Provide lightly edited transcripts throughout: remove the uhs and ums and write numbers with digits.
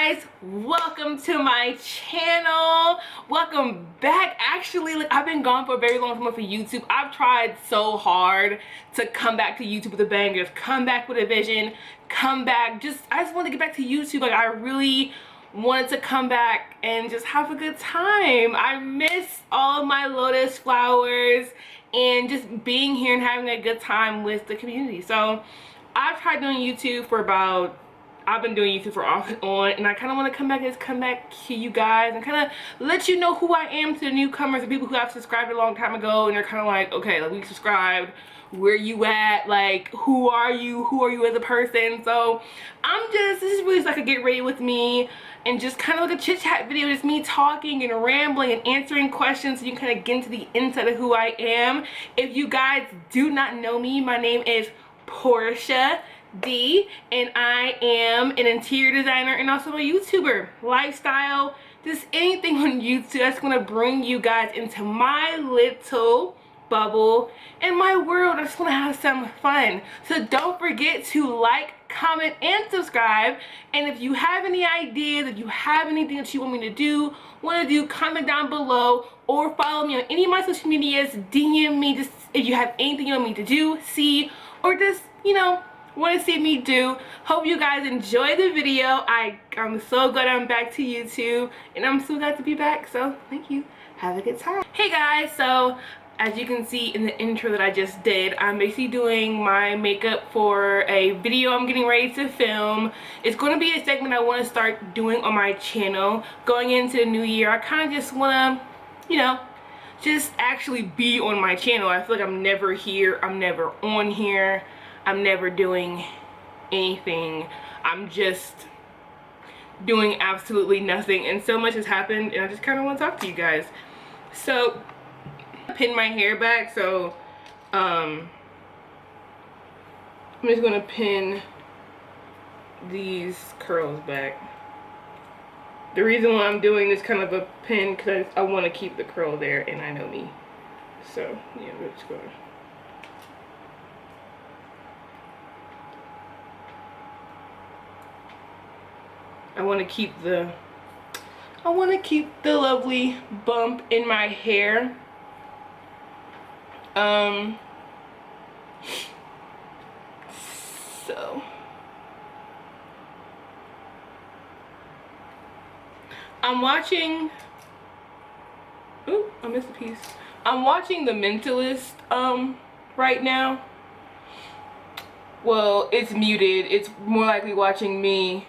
guys, welcome to my channel. Welcome back. Actually, like, I've been gone for a very long time for YouTube. I've tried so hard to come back to YouTube with a bang, just come back with a vision, come back. I just want to get back to YouTube. Like, I really wanted to come back and just have a good time. I miss all of my lotus flowers and just being here and having a good time with the community. So I've tried doing YouTube for about, I've been doing YouTube for off and on, and I kind of want to come back to you guys and kind of let you know who I am to the newcomers, the people who have subscribed a long time ago and they're kind of like, okay, like, we subscribed, where you at, like, who are you as a person? So this is really just like a get ready with me and just kind of like a chit chat video, just me talking and rambling and answering questions so you can kind of get into the inside of who I am. If you guys do not know me, my name is Porcha.D, and I am an interior designer and also a YouTuber, lifestyle, just anything on YouTube that's going to bring you guys into my little bubble and my world. I just want to have some fun. So don't forget to like, comment, and subscribe. And if you have any ideas, if you have anything that you want me to do, comment down below, or follow me on any of my social medias. DM me just if you have anything you want me to do, see, or just, you know, want to see me do. Hope you guys enjoy the video. I'm so glad I'm back to YouTube, and I'm so glad to be back. So thank you. Have a good time. Hey guys, so as you can see in the intro that I just did, I'm basically doing my makeup for a video I'm getting ready to film. It's going to be a segment I want to start doing on my channel. Going into the new year, I kind of just want to, you know, just actually be on my channel. I feel like I'm never here. I'm never on here. I'm never doing anything. I'm just doing absolutely nothing. And so much has happened, and I just kind of want to talk to you guys. So pin my hair back, so I'm just gonna pin these curls back. The reason why I'm doing this kind of a pin, because I want to keep the curl there, and I know me. So yeah, we're just gonna. I want to keep the lovely bump in my hair. So I'm watching, ooh, I missed a piece. I'm watching The Mentalist right now. Well, it's muted. It's more likely watching me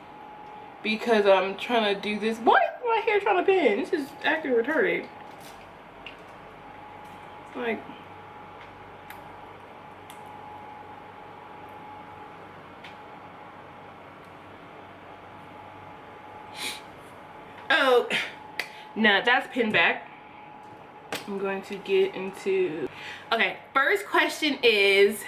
because I'm trying to do this. Why is my hair trying to pin? This is acting retarded. Like, oh, now that's pinned back. I'm going to get into, okay, first question is,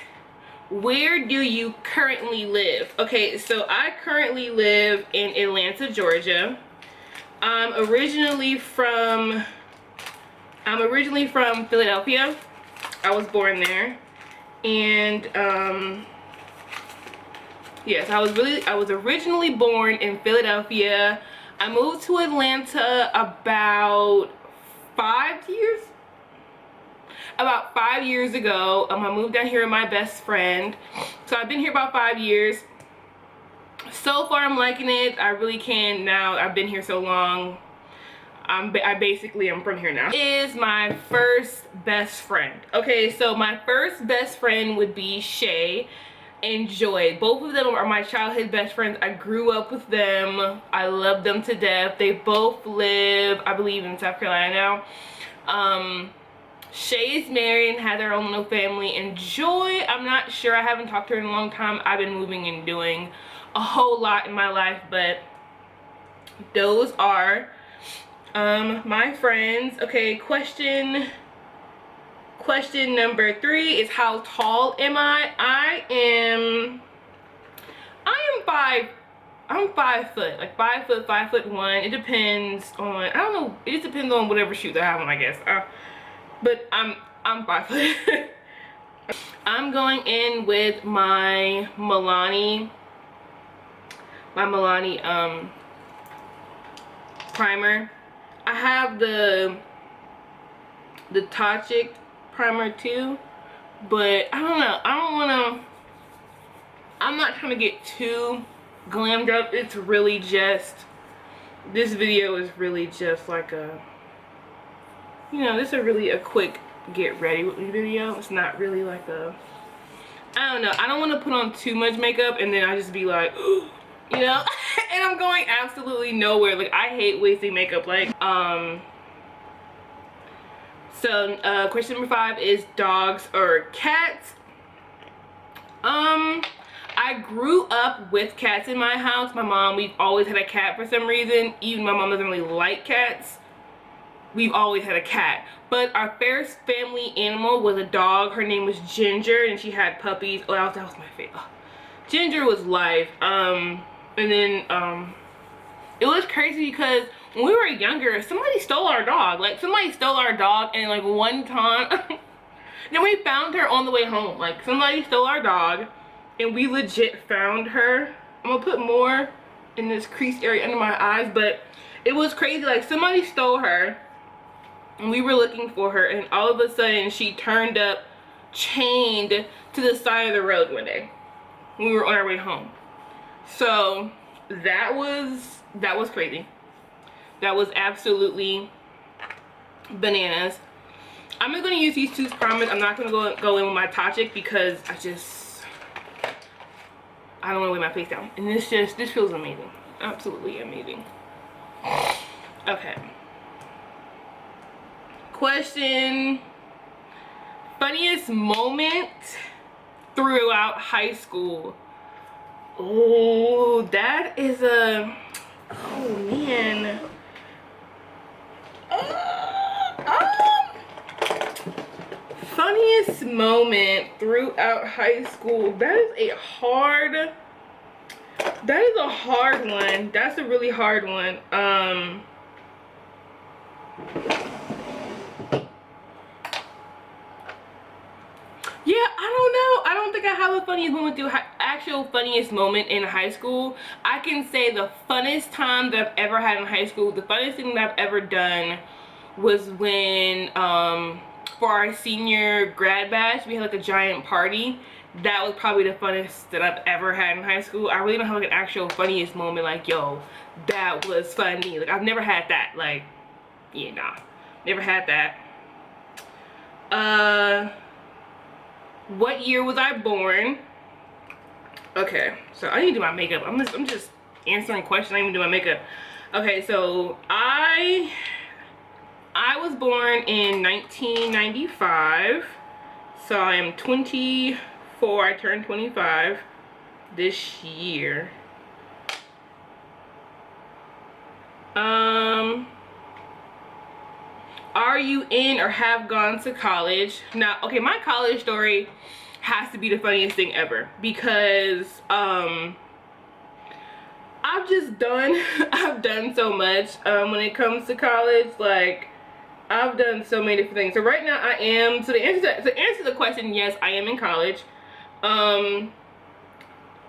where do you currently live? Okay, so I currently live in Atlanta, Georgia. I'm originally from Philadelphia. I was born there. And yes, I was originally born in Philadelphia. I moved to Atlanta about 5 years ago. I moved down here with my best friend. So I've been here about 5 years. So far I'm liking it. I really can now. I've been here so long. I basically am from here now. Is my first best friend. Okay, so my first best friend would be Shay and Joy. Both of them are my childhood best friends. I grew up with them. I love them to death. They both live, I believe, in South Carolina now. Shay is married and has her own little family, and Joy, I'm not sure. I haven't talked to her in a long time. I've been moving and doing a whole lot in my life, but those are my friends. Okay, question number 3 is, how tall am I? I'm 5 foot, like 5 foot, 5'1". It depends on, I don't know, it just depends on whatever shoes I have on, I guess. But I'm 5 foot. I'm going in with my Milani primer. I have the Toxic primer too, but I don't know. I'm not trying to get too glammed up. It's really just, this video is really just like a, you know, this is really a quick get ready with me video. It's not really like a, I don't know. I don't want to put on too much makeup and then I just be like, you know, and I'm going absolutely nowhere. Like, I hate wasting makeup. Like, so question number 5 is dogs or cats. I grew up with cats in my house. My mom, we've always had a cat for some reason. Even my mom doesn't really like cats. We've always had a cat. But our first family animal was a dog. Her name was Ginger, and she had puppies. Oh, that was my favorite. Oh. Ginger was life. And then it was crazy because when we were younger, somebody stole our dog. Like, somebody stole our dog, and like one time, then we found her on the way home. Like, somebody stole our dog, and we legit found her. I'm gonna put more in this crease area under my eyes, but it was crazy. Like, somebody stole her, and we were looking for her, and all of a sudden she turned up chained to the side of the road one day when we were on our way home. So that was crazy. That was absolutely bananas. I'm just going to use these two primers. I'm not going to go in with my Toxic because I don't want to lay my face down. And this feels amazing. Absolutely amazing. Okay. Question. Funniest moment throughout high school. Oh, that is a, oh man. Funniest moment throughout high school. That is a hard one. That's a really hard one. Yeah, I don't know. I don't think I have a funniest moment through actual funniest moment in high school. I can say the funnest time that I've ever had in high school, the funnest thing that I've ever done was when for our senior grad bash, we had like a giant party. That was probably the funnest that I've ever had in high school. I really don't have like an actual funniest moment like, yo, that was funny. Like, I've never had that. Like, yeah, nah, never had that. What year was I born? Okay, so I need to do my makeup. I'm just answering questions. I didn't even do my makeup. Okay, so I was born in 1995. So I am 24. I turned 25 this year. Are you in or have gone to college? Now, okay, my college story has to be the funniest thing ever because I've done so much when it comes to college. Like, I've done so many different things. So right now I am, to answer the question, yes, I am in college. I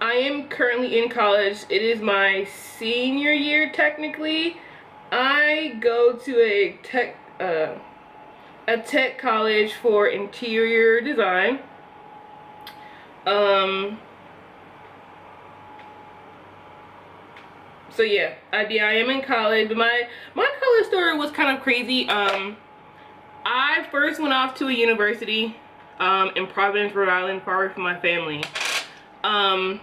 am currently in college. It is my senior year technically. I go to a tech college for interior design. So yeah, I am in college, but my college story was kind of crazy. I first went off to a university in Providence, Rhode Island, far away from my family. And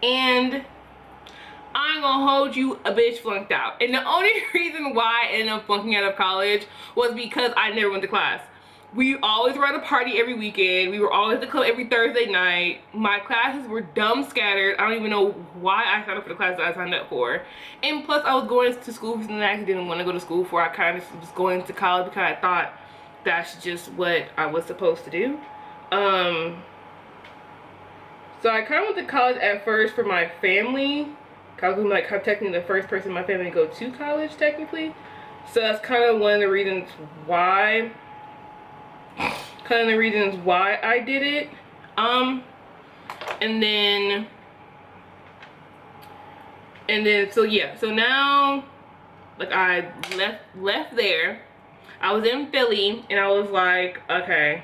I ain't gonna hold you, a bitch flunked out. And the only reason why I ended up flunking out of college was because I never went to class. We always were at a party every weekend. We were always at the club every Thursday night. My classes were dumb scattered. I don't even know why I signed up for the classes I signed up for. And plus, I was going to school for something I actually didn't want to go to school for. I kind of was going to college because I thought that's just what I was supposed to do. So I kind of went to college at first for my family. I was like technically the first person in my family to go to college technically. So that's kind of one of the reasons why. I did it. And then so yeah, so now Like I left there. I was in Philly and I was like, okay.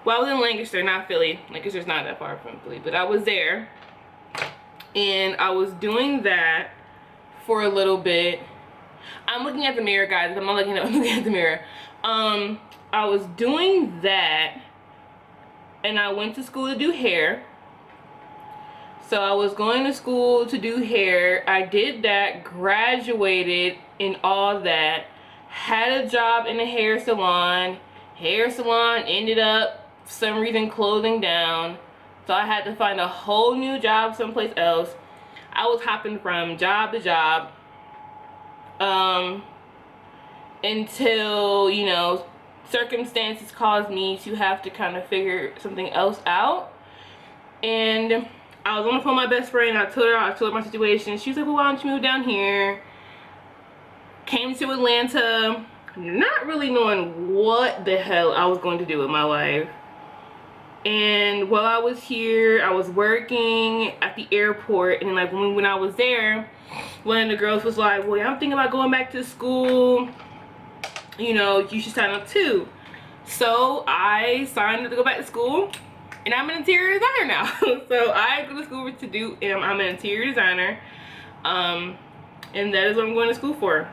Well, I was in Lancaster, not Philly. Lancaster's not that far from Philly, but I was there. And I was doing that for a little bit. I'm looking at the mirror, guys. I'm not looking at the mirror. I was doing that, and I went to school to do hair. So I was going to school to do hair. I did that, graduated and all that. Had a job in a hair salon. Hair salon ended up, for some reason, closing down. So I had to find a whole new job someplace else. I was hopping from job to job. Until, you know, circumstances caused me to have to kind of figure something else out. And I was on the phone with my best friend. I told her my situation. She was like, well, why don't you move down here? Came to Atlanta, not really knowing what the hell I was going to do with my life. And while I was here, I was working at the airport, and like when I was there, one of the girls was like, well, I'm thinking about going back to school. You know, you should sign up too. So I signed up to go back to school, and I'm an interior designer now. So I go to school to do, I'm an interior designer, and that is what I'm going to school for.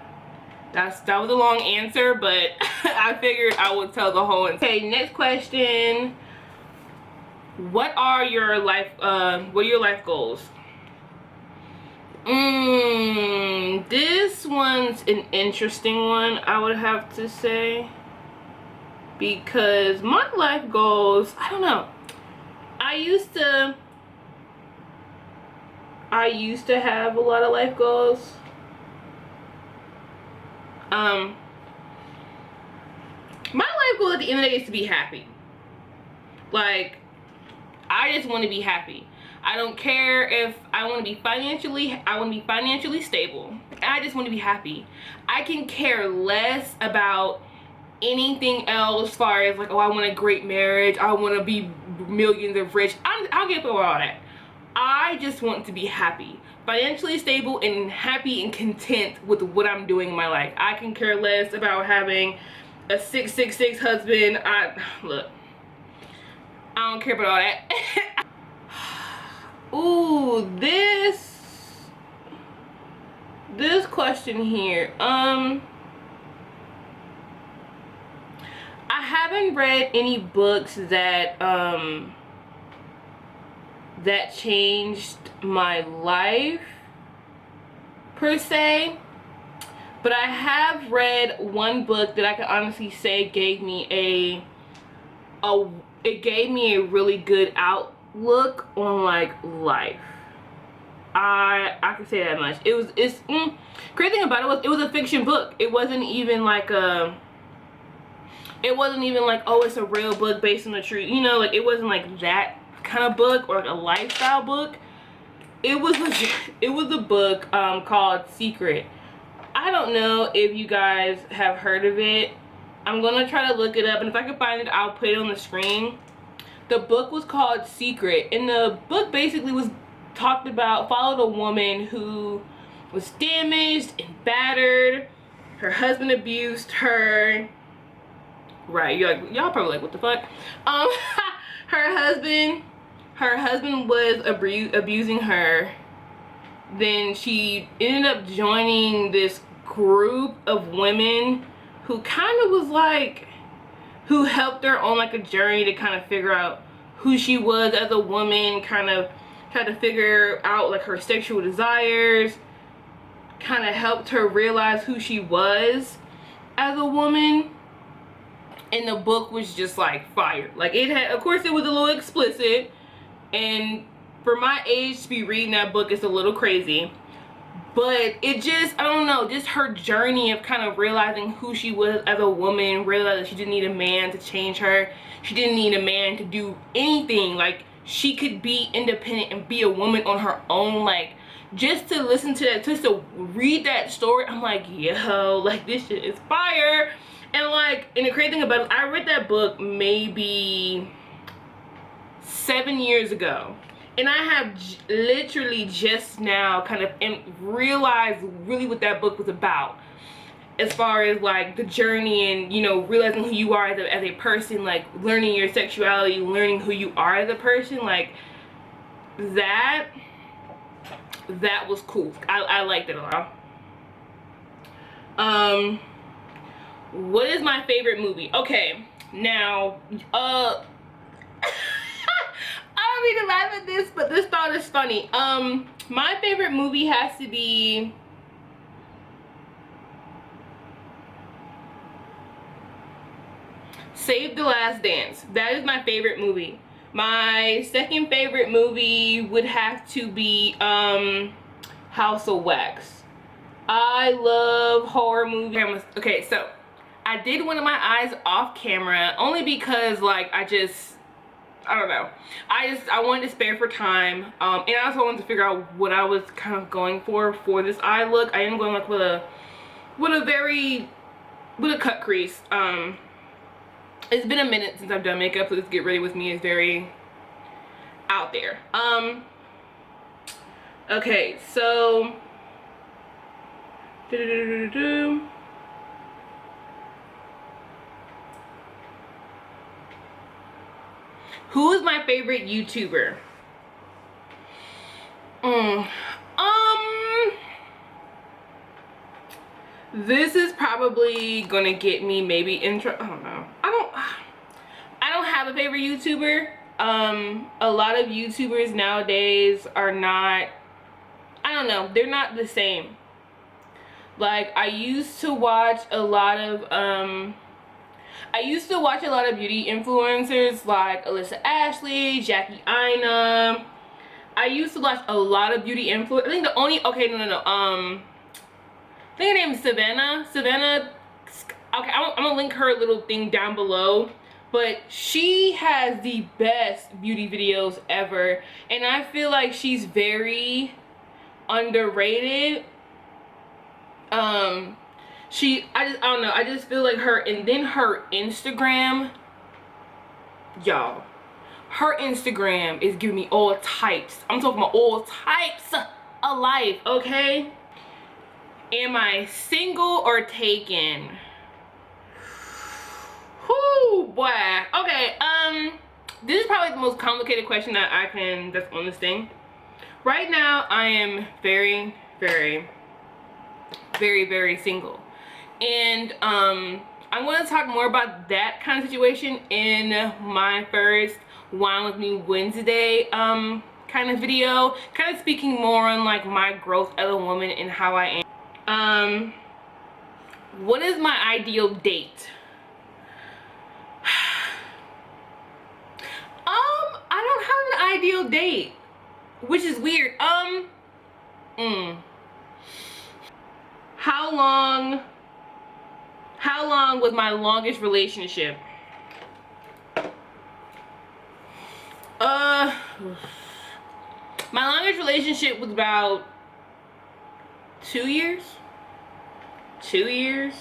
That was a long answer, but I figured I would tell the whole. Okay, next question. What are your life goals? This one's an interesting one, I would have to say, because my life goals, I don't know. I used to have a lot of life goals. My life goal at the end of the day is to be happy. Like, I just want to be happy. I don't care if I want to be financially stable. I just want to be happy. I can care less about anything else as far as like, oh, I want a great marriage. I want to be millions of rich. I'll get through all that. I just want to be happy. Financially stable and happy and content with what I'm doing in my life. I can care less about having a 666 husband. Look, I don't care about all that. Ooh, this question here. I haven't read any books that that changed my life per se, but I have read one book that I can honestly say gave me a really good outlook on like life. I can say that much. Crazy thing about it was a fiction book. It wasn't even like oh, it's a real book based on the truth. You know, like it wasn't like that kind of book or like a lifestyle book. It was a book called Secret. I don't know if you guys have heard of it. I'm gonna try to look it up, and if I can find it, I'll put it on the screen. The book was called Secret, and the book basically followed a woman who was damaged and battered. Her husband abused her. Right, y'all probably like, what the fuck? Her husband was abusing her. Then she ended up joining this group of women who kind of was like, who helped her on like a journey to kind of figure out who she was as a woman, kind of tried to figure out like her sexual desires, kind of helped her realize who she was as a woman. And the book was just like fire. Like it had, of course it was a little explicit, and for my age to be reading that book, it's a little crazy. But it just, I don't know, just her journey of kind of realizing who she was as a woman, realizing she didn't need a man to change her. She didn't need a man to do anything. Like, she could be independent and be a woman on her own. Like, just to listen to that, just to read that story, I'm like, yo, like, this shit is fire. And like, and the crazy thing about it, I read that book maybe 7 years ago. And I have literally just now kind of realized really what that book was about, as far as like the journey and, you know, realizing who you are as a person, like learning your sexuality, learning who you are as a person. Like that was cool. I liked it a lot. What is my favorite movie? Okay, now I don't mean to laugh at this, but this thought is funny. My favorite movie has to be Save the Last Dance. That is my favorite movie. My second favorite movie would have to be House of Wax. I love horror movies. Okay, so I did one of my eyes off camera only because like I don't know. I wanted to spare for time. And I also wanted to figure out what I was kind of going for this eye look. I am going like with a cut crease. It's been a minute since I've done makeup, so this Get Ready With Me is very out there. Okay, so who is my favorite YouTuber? This is probably gonna get me maybe intro. I don't know. I don't have a favorite YouTuber. A lot of YouTubers nowadays are not, I don't know, they're not the same. Like I used to watch a lot of beauty influencers like Alyssa Ashley, Jackie Ina. I used to watch a lot of beauty influencers. I think the only, okay, no. I think her name is Savannah. Okay, I'm gonna link her little thing down below. But she has the best beauty videos ever. And I feel like she's very underrated. I don't know, I just feel like her, and then her Instagram, y'all, her Instagram is giving me all types. I'm talking about all types of life, okay? Am I single or taken? Whoo, boy. Okay, this is probably the most complicated question that's on this thing. Right now, I am very, very, very, very single. And I'm going to talk more about that kind of situation in my first Wine With Me Wednesday kind of video. Kind of speaking more on like my growth as a woman and how I am. What is my ideal date? I don't have an ideal date, which is weird. How long was my longest relationship? My longest relationship was about 2 years. 2 years.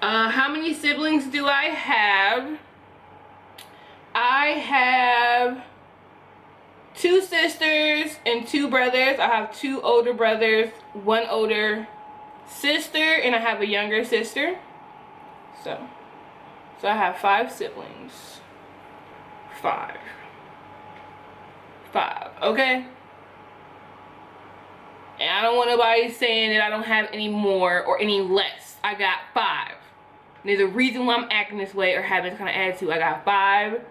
How many siblings do I have? I have 2 sisters and 2 brothers. I have 2 older brothers, 1 older sister, and I have a younger sister. So I have 5 siblings. 5, okay? And I don't want nobody saying that I don't have any more or any less. I got 5. There's a reason why I'm acting this way or having this kind of attitude. I got 5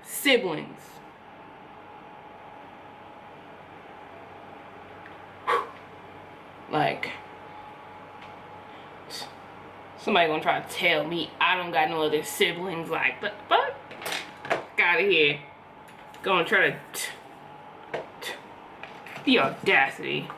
siblings. Like, somebody gonna try to tell me I don't got no other siblings. Like, the fuck? Get out of here. Gonna try to the audacity.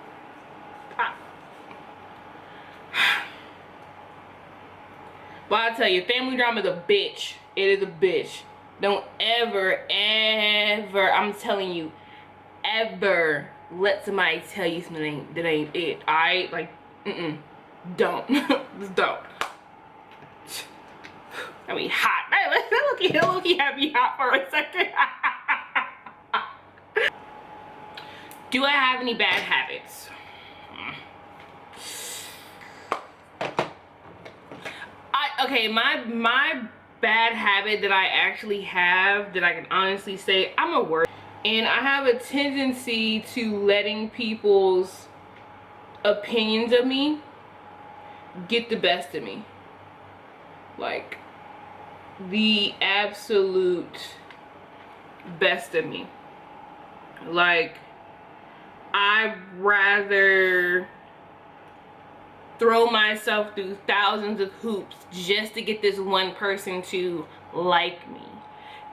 But I tell you, family drama is a bitch. It is a bitch. Don't ever, I'm telling you, ever let somebody tell you something that ain't it. Don't. Just don't. I mean, hot. Look, had me hot for a second. Do I have any bad habits? Okay, my bad habit that I actually have, that I can honestly say, I'm a work, and I have a tendency to letting people's opinions of me get the best of me. Like, the absolute best of me. Like, I'd rather throw myself through thousands of hoops just to get this one person to like me.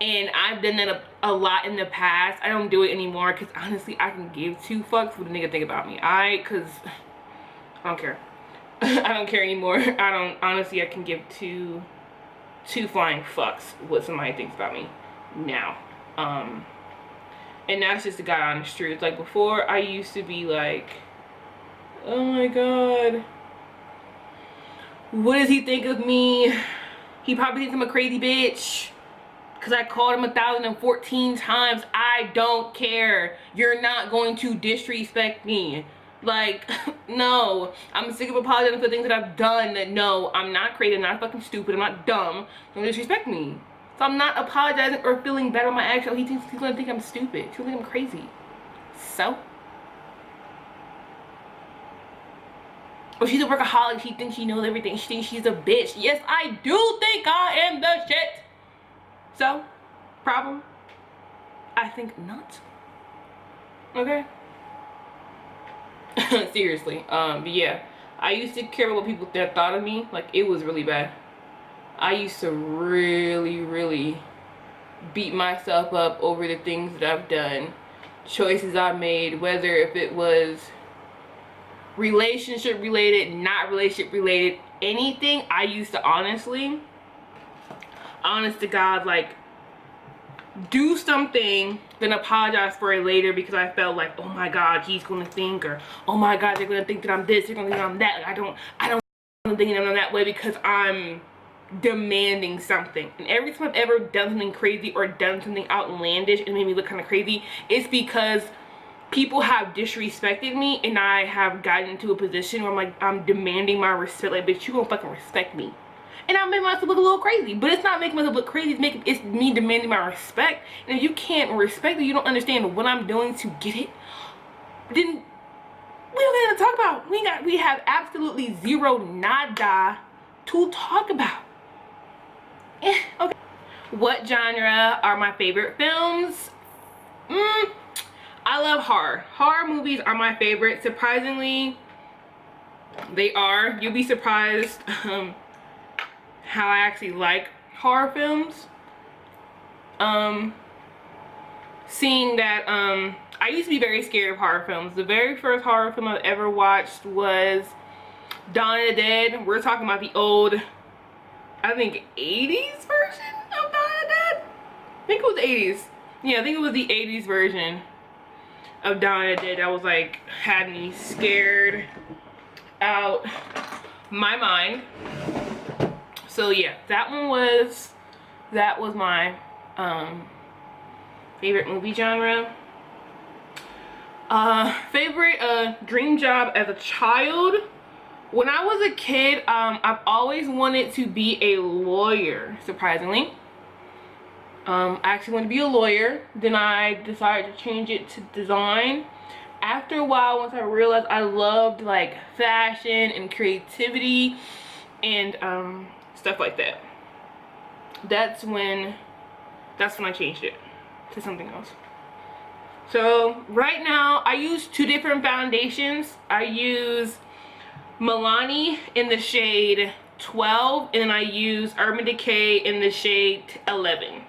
And I've done that a lot in the past. I don't do it anymore because honestly I can give two fucks what a nigga think about me. Cause I don't care. I don't care anymore. Honestly, I can give two flying fucks what somebody thinks about me now. And that's just the god honest truth. Like, before, I used to be like, oh my god, what does he think of me? He probably thinks I'm a crazy bitch because I called him 1,014 times. I don't care. You're not going to disrespect me. Like, no. I'm sick of apologizing for things that I've done. No, I'm not crazy. I'm not fucking stupid. I'm not dumb. Don't disrespect me. So I'm not apologizing or feeling bad on my actions. He's gonna think I'm stupid. He's gonna think I'm crazy. So? Or she's a workaholic. She thinks she knows everything. She thinks she's a bitch. Yes, I do think I am the shit. So, problem? I think not. Okay? Seriously. But yeah. I used to care about what people thought of me. Like, it was really bad. I used to really beat myself up over the things that I've done. Choices I made. Whether if it was relationship related, not relationship related, anything. I used to honestly, honest to God, like, do something, then apologize for it later because I felt like, oh my god, he's gonna think, or oh my god, they're gonna think that I'm this, they're gonna think I'm that. Like, I don't think I'm that way because I'm demanding something. And every time I've ever done something crazy or done something outlandish and made me look kind of crazy, it's because people have disrespected me and I have gotten into a position where I'm like, I'm demanding my respect. Like, bitch, you gonna fucking respect me. And I make myself look a little crazy. But it's not making myself look crazy. It's me demanding my respect. And if you can't respect it, you don't understand what I'm doing to get it, then we don't have to talk about. We have absolutely zero nada to talk about. Okay. What genre are my favorite films? I love horror. Horror movies are my favorite. Surprisingly, they are. You'll be surprised how I actually like horror films. Seeing that I used to be very scared of horror films. The very first horror film I've ever watched was Dawn of the Dead. We're talking about the old, I think, 80s version of Dawn of the Dead. I think it was 80s. Yeah, I think it was the 80s version of Dawn of the Dead. That was like, had me scared out my mind. So yeah, that was my favorite movie genre. Favorite dream job as a child. When I was a kid, I've always wanted to be a lawyer, surprisingly. I actually wanted to be a lawyer. Then I decided to change it to design. After a while, once I realized I loved like fashion and creativity and stuff like that, that's when I changed it to something else. So right now I use two different foundations. I use Milani in the shade 12 and then I use Urban Decay in the shade 11.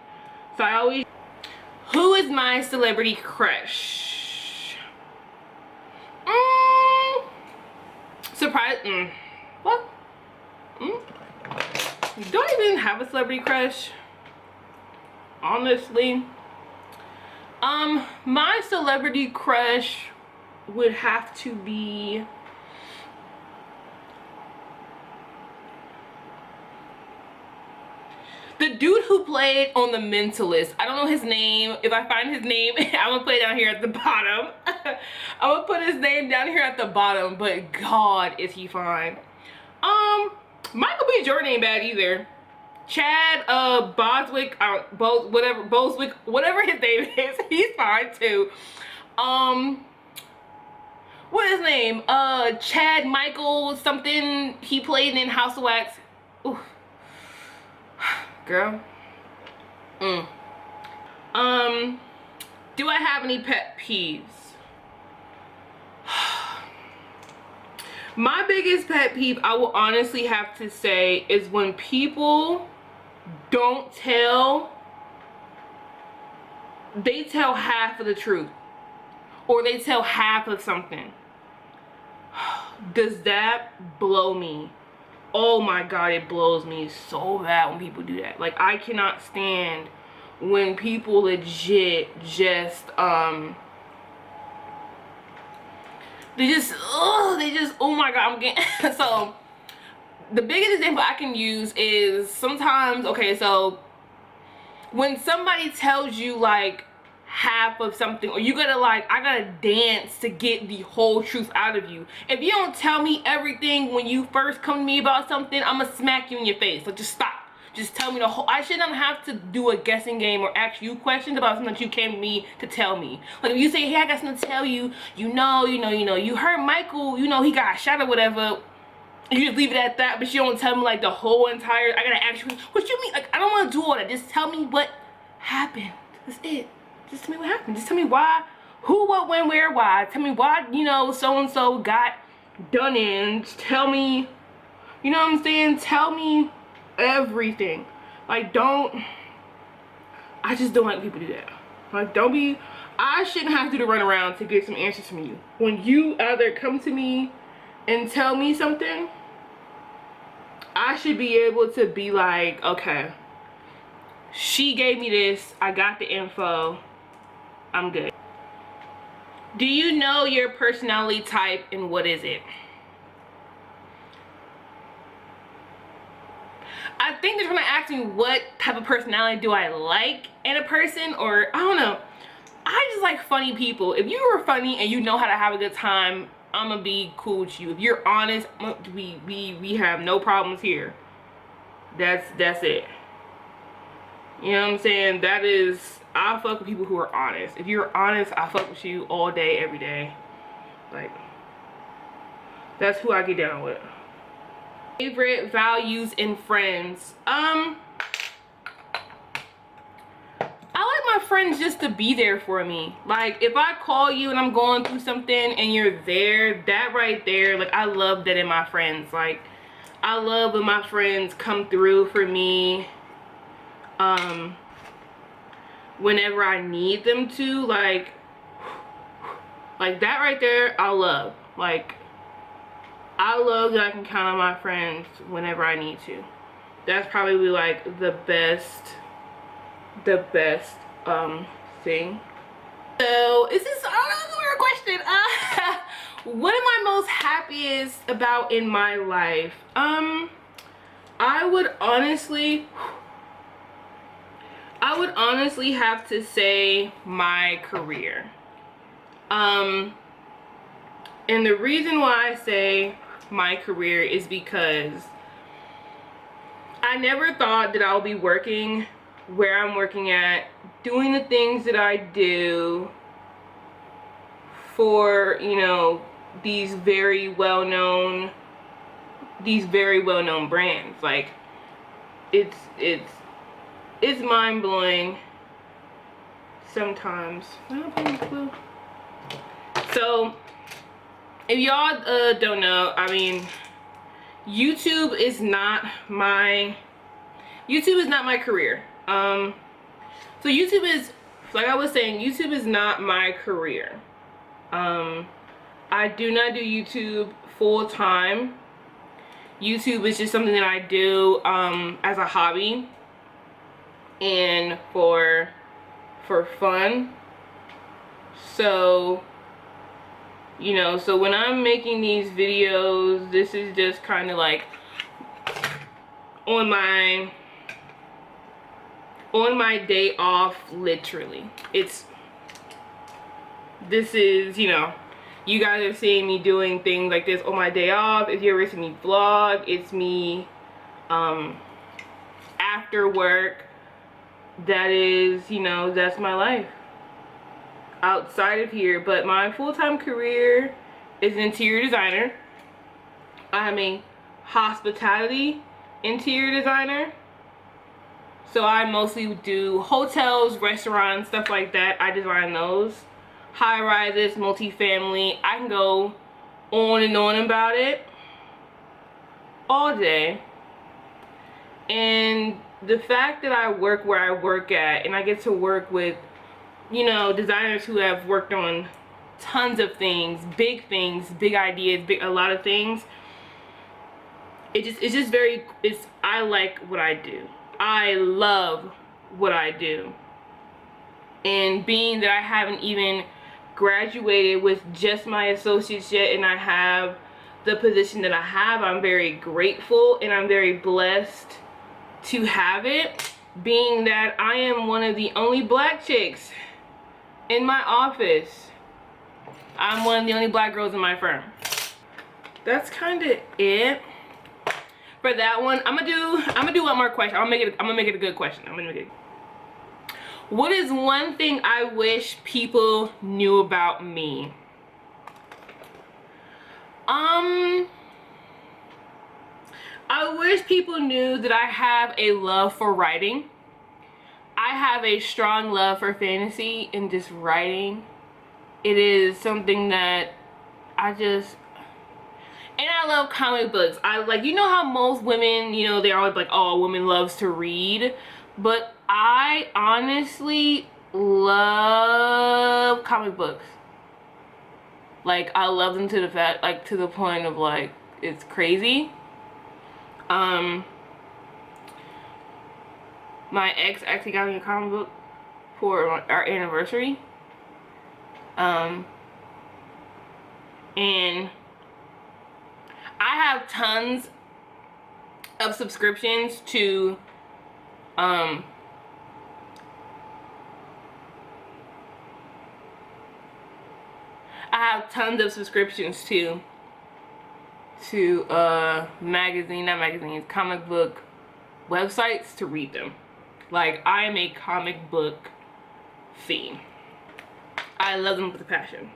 So I always, who is my celebrity crush? Surprise. What? Do I even have a celebrity crush? Honestly, my celebrity crush would have to be The dude who played on The Mentalist, I don't know his name. If I find his name, I'm gonna put it down here at the bottom. I'm gonna put his name down here at the bottom, but God, is he fine. Michael B. Jordan ain't bad either. Chad Boswick, Boswick, whatever his name is, he's fine too. What is his name? Chad Michael something. He played in House of Wax. Ooh. Girl. Do I have any pet peeves? My biggest pet peeve, I will honestly have to say, is when people don't tell, they tell half of the truth, or they tell half of something. Does that blow me? Oh my God, it blows me so bad when people do that. Like, I cannot stand when people legit just they just oh my God, I'm getting so the biggest example I can use is sometimes, okay, so when somebody tells you like half of something, or you gotta like, I gotta dance to get the whole truth out of you. If you don't tell me everything when you first come to me about something, I'm gonna smack you in your face. Like, just stop. Just tell me the whole. I shouldn't have to do a guessing game or ask you questions about something that you came to me to tell me. Like, if you say, hey, I got something to tell you, you heard Michael, he got shot or whatever, you just leave it at that, but you don't tell me like the whole entire, I gotta ask you, what you mean? Like, I don't wanna do all that. Just tell me what happened. That's it. Just tell me what happened. Just tell me why, who, what, when, where, why. Tell me why, so-and-so got done in. Just tell me, you know what I'm saying? Tell me everything. Like, I just don't like people do that. Like, I shouldn't have to run around to get some answers from you. When you either come to me and tell me something, I should be able to be like, okay, she gave me this, I got the info, I'm good. Do you know your personality type and what is it? I think they're trying to ask me what type of personality do I like in a person, or I don't know. I just like funny people. If you are funny and you know how to have a good time, I'm gonna be cool with you. If you're honest, we have no problems here. That's it. You know what I'm saying? That is, I fuck with people who are honest. If you're honest, I fuck with you all day, every day. Like, that's who I get down with. Favorite values in friends. I like my friends just to be there for me. Like, if I call you and I'm going through something and you're there, that right there, like, I love that in my friends. Like, I love when my friends come through for me whenever I need them to. Like that right there, I love. Like, I love that I can count on my friends whenever I need to. That's probably like the best thing. So this is another question. What am I most happiest about in my life? I would honestly have to say my career. And the reason why I say my career is because I never thought that I'll be working where I'm working at, doing the things that I do for, these very well-known brands. Like, it's mind-blowing sometimes. I don't have any clue. So, if y'all don't know, I mean, YouTube is not my career. So YouTube is, like I was saying, YouTube is not my career. I do not do YouTube full time. YouTube is just something that I do as a hobby and for fun. So, so when I'm making these videos, this is just kind of like on my on my day off, literally. This is, you know, you guys are seeing me doing things like this on my day off. If you ever see me vlog, it's me after work. That is, you know, that's my life outside of here. But my full-time career is an interior designer. I'm a hospitality interior designer. So I mostly do hotels, restaurants, stuff like that. I design those. High rises, multifamily. I can go on and on about it all day. And the fact that I work where I work at, and I get to work with, you know, designers who have worked on tons of things, big ideas, a lot of things. It's just very, I like what I do. I love what I do. And being that I haven't even graduated with just my associates yet, and I have the position that I have, I'm very grateful and I'm very blessed to have it, being that I am one of the only black chicks in my office. I'm one of the only black girls in my firm. That's kind of it for that one. I'm gonna do one more question. I'm gonna make it a good question. What is one thing I wish people knew about me? I wish people knew that I have a love for writing. I have a strong love for fantasy and just writing. It is something that and I love comic books. I like, you know how most women, you know, they're always like, oh, a woman loves to read. But I honestly love comic books. Like, I love them to the fact, like, to the point of, like, it's crazy. My ex actually got me a comic book for our anniversary. And I have tons of subscriptions to I have tons of subscriptions to comic book websites to read them. Like, I am a comic book fiend. I love them with a passion.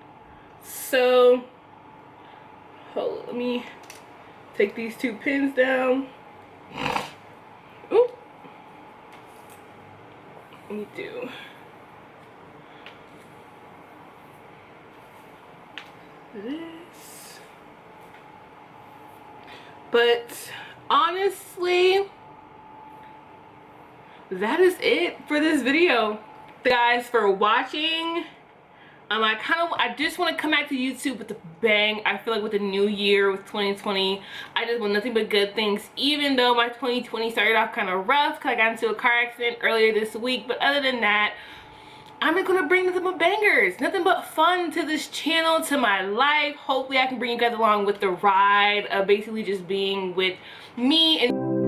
So, hold on, let me take these two pins down. Ooh. Let me do this. But honestly, that is it for this video. Thank you guys for watching. I just want to come back to YouTube with a bang. I feel like with the new year, with 2020, I just want nothing but good things, even though my 2020 started off kind of rough because I got into a car accident earlier this week. But other than that, I'm just going to bring nothing but bangers, nothing but fun to this channel, to my life. Hopefully I can bring you guys along with the ride of basically just being with me and